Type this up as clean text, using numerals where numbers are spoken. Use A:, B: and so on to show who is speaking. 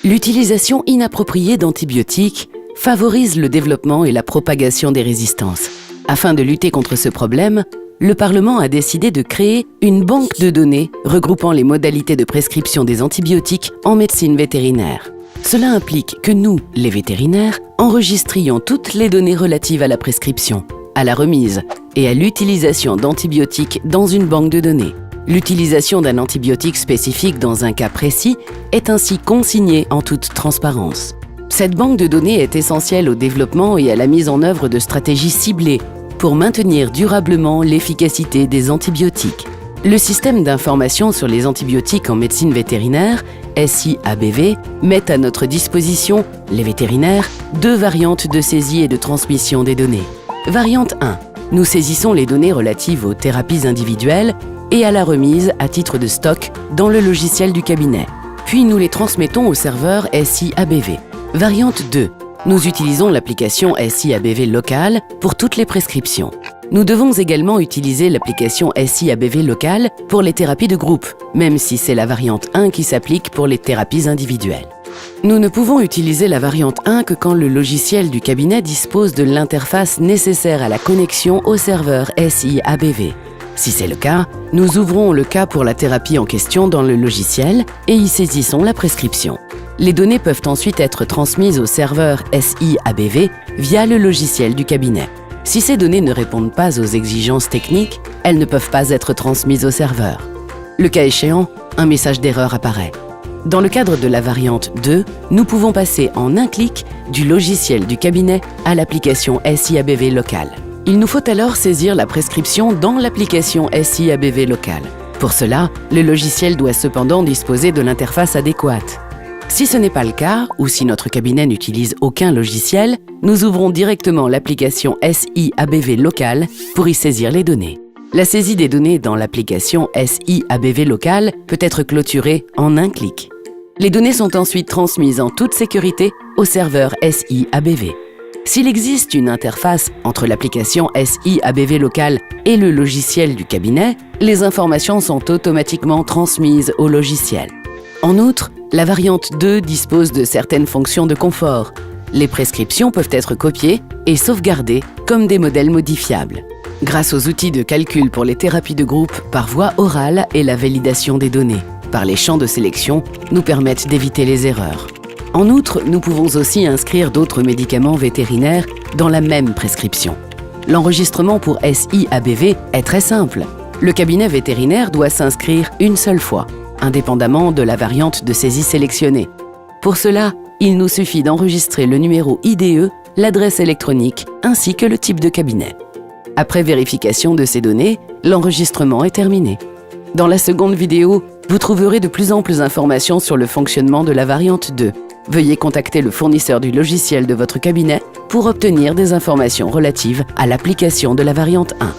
A: L'utilisation inappropriée d'antibiotiques favorise le développement et la propagation des résistances. Afin de lutter contre ce problème, le Parlement a décidé de créer une banque de données regroupant les modalités de prescription des antibiotiques en médecine vétérinaire. Cela implique que nous, les vétérinaires, enregistrions toutes les données relatives à la prescription, à la remise et à l'utilisation d'antibiotiques dans une banque de données. L'utilisation d'un antibiotique spécifique dans un cas précis est ainsi consignée en toute transparence. Cette banque de données est essentielle au développement et à la mise en œuvre de stratégies ciblées pour maintenir durablement l'efficacité des antibiotiques. Le système d'information sur les antibiotiques en médecine vétérinaire, SI-ABV, met à notre disposition, les vétérinaires, 2 variantes de saisie et de transmission des données. Variante 1. Nous saisissons les données relatives aux thérapies individuelles et à la remise à titre de stock dans le logiciel du cabinet. Puis nous les transmettons au serveur SI-ABV. Variante 2. Nous utilisons l'application SI-ABV locale pour toutes les prescriptions. Nous devons également utiliser l'application SI-ABV locale pour les thérapies de groupe, même si c'est la variante 1 qui s'applique pour les thérapies individuelles. Nous ne pouvons utiliser la variante 1 que quand le logiciel du cabinet dispose de l'interface nécessaire à la connexion au serveur SI-ABV. Si c'est le cas, nous ouvrons le cas pour la thérapie en question dans le logiciel et y saisissons la prescription. Les données peuvent ensuite être transmises au serveur SI-ABV via le logiciel du cabinet. Si ces données ne répondent pas aux exigences techniques, elles ne peuvent pas être transmises au serveur. Le cas échéant, un message d'erreur apparaît. Dans le cadre de la variante 2, nous pouvons passer en un clic du logiciel du cabinet à l'application SI-ABV locale. Il nous faut alors saisir la prescription dans l'application SI-ABV locale. Pour cela, le logiciel doit cependant disposer de l'interface adéquate. Si ce n'est pas le cas, ou si notre cabinet n'utilise aucun logiciel, nous ouvrons directement l'application SI-ABV locale pour y saisir les données. La saisie des données dans l'application SI-ABV locale peut être clôturée en un clic. Les données sont ensuite transmises en toute sécurité au serveur SI-ABV. S'il existe une interface entre l'application SI-ABV locale et le logiciel du cabinet, les informations sont automatiquement transmises au logiciel. En outre, la variante 2 dispose de certaines fonctions de confort. Les prescriptions peuvent être copiées et sauvegardées comme des modèles modifiables. Grâce aux outils de calcul pour les thérapies de groupe par voie orale et la validation des données par les champs de sélection nous permettent d'éviter les erreurs. En outre, nous pouvons aussi inscrire d'autres médicaments vétérinaires dans la même prescription. L'enregistrement pour SI-ABV est très simple. Le cabinet vétérinaire doit s'inscrire une seule fois, indépendamment de la variante de saisie sélectionnée. Pour cela, il nous suffit d'enregistrer le numéro IDE, l'adresse électronique ainsi que le type de cabinet. Après vérification de ces données, l'enregistrement est terminé. Dans la seconde vidéo, vous trouverez de plus amples informations sur le fonctionnement de la variante 2. Veuillez contacter le fournisseur du logiciel de votre cabinet pour obtenir des informations relatives à l'application de la variante 1.